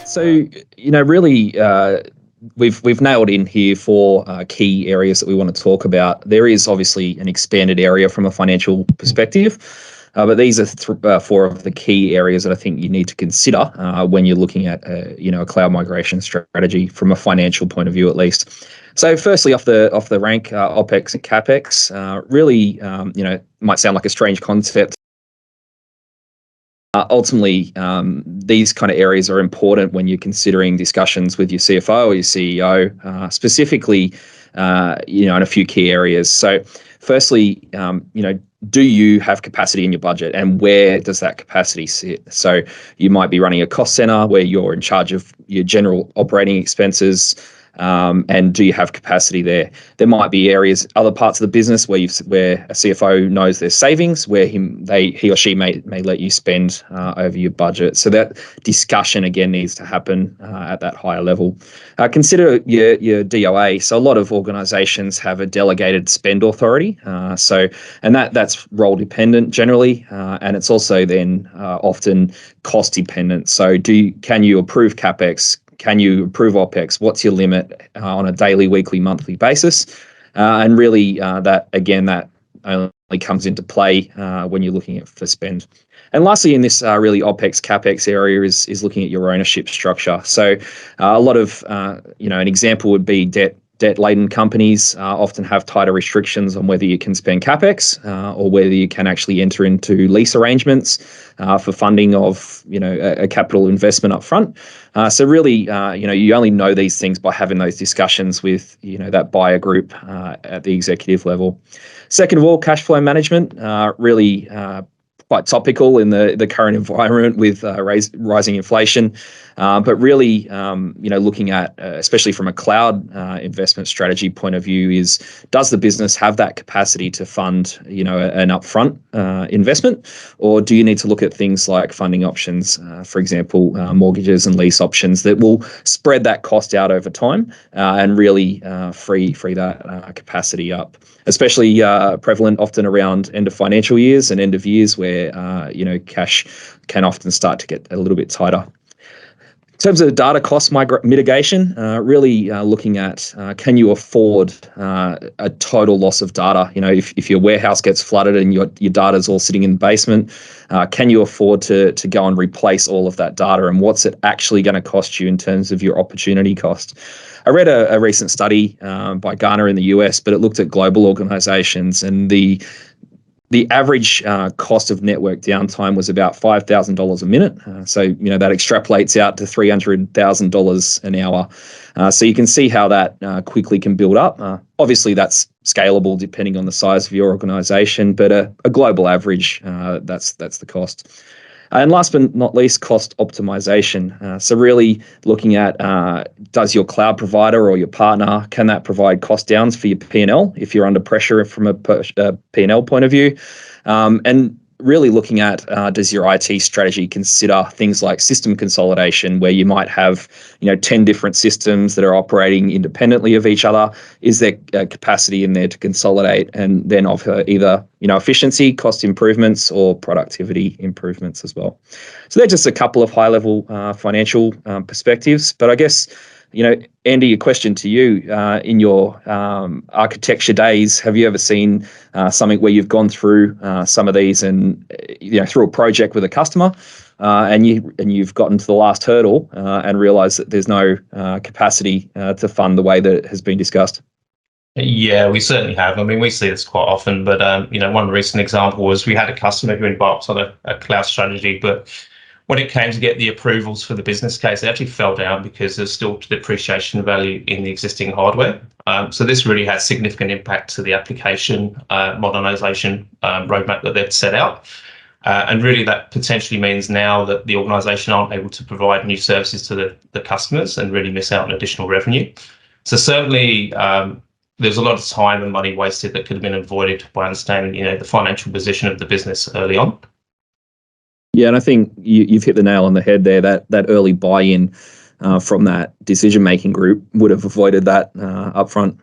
So, really, we've nailed in here four key areas that we want to talk about. There is obviously an expanded area from a financial perspective, but these are four of the key areas that I think you need to consider when you're looking at a cloud migration strategy from a financial point of view, at least. So, firstly, off the rank, OPEX and CAPEX really, might sound like a strange concept. Ultimately, these kind of areas are important when you're considering discussions with your CFO or your CEO, specifically, in a few key areas. So, firstly, do you have capacity in your budget, and where does that capacity sit? So, you might be running a cost center where you're in charge of your general operating expenses. And do you have capacity there? There might be areas, other parts of the business where a CFO knows there's savings, where he or she may let you spend over your budget. So that discussion again needs to happen at that higher level. Consider your DOA. So a lot of organisations have a delegated spend authority. And that's role dependent generally, and it's also then often cost dependent. So can you approve CapEx? Can you approve OPEX? What's your limit on a daily, weekly, monthly basis? And really, that only comes into play when you're looking for spend. And lastly, in this really OPEX, CapEx area is looking at your ownership structure. So a lot of, an example would be debt-laden companies often have tighter restrictions on whether you can spend CapEx or whether you can actually enter into lease arrangements for funding of, a capital investment up front. So really, you only know these things by having those discussions with, that buyer group at the executive level. Second of all, cash flow management, really quite topical in the current environment with rising inflation. But really, looking at, especially from a cloud investment strategy point of view, does the business have that capacity to fund, an upfront investment, or do you need to look at things like funding options, for example, mortgages and lease options that will spread that cost out over time and really free that capacity up, especially prevalent often around end of financial years and end of years where, cash can often start to get a little bit tighter. In terms of data cost mitigation, really looking at can you afford a total loss of data? If your warehouse gets flooded and your data is all sitting in the basement, can you afford to go and replace all of that data? And what's it actually going to cost you in terms of your opportunity cost? I read a recent study by Gartner in the US, but it looked at global organizations, and the average cost of network downtime was about $5,000 a minute. So that extrapolates out to $300,000 an hour. So you can see how that quickly can build up. Obviously, that's scalable depending on the size of your organization, but a global average, that's the cost. And last but not least, cost optimization. So really looking at, does your cloud provider or your partner, can that provide cost downs for your P&L if you're under pressure from a P&L point of view? And really looking at, does your IT strategy consider things like system consolidation, where you might have 10 different systems that are operating independently of each other? Is there capacity in there to consolidate and then offer either efficiency, cost improvements, or productivity improvements as well? So they're just a couple of high-level financial perspectives. But I guess, Andy, a question to you. In your architecture days, have you ever seen something where you've gone through some of these and through a project with a customer, and you've gotten to the last hurdle and realised that there's no capacity to fund the way that it has been discussed? Yeah, we certainly have. I mean, we see this quite often, but one recent example was we had a customer who embarked on a cloud strategy, but when it came to get the approvals for the business case, it actually fell down because there's still depreciation value in the existing hardware. So this really had significant impact to the application modernization roadmap that they've set out. And really that potentially means now that the organisation aren't able to provide new services to the customers and really miss out on additional revenue. So certainly there's a lot of time and money wasted that could have been avoided by understanding the financial position of the business early on. Yeah, and I think you've hit the nail on the head there. That early buy-in from that decision-making group would have avoided that upfront.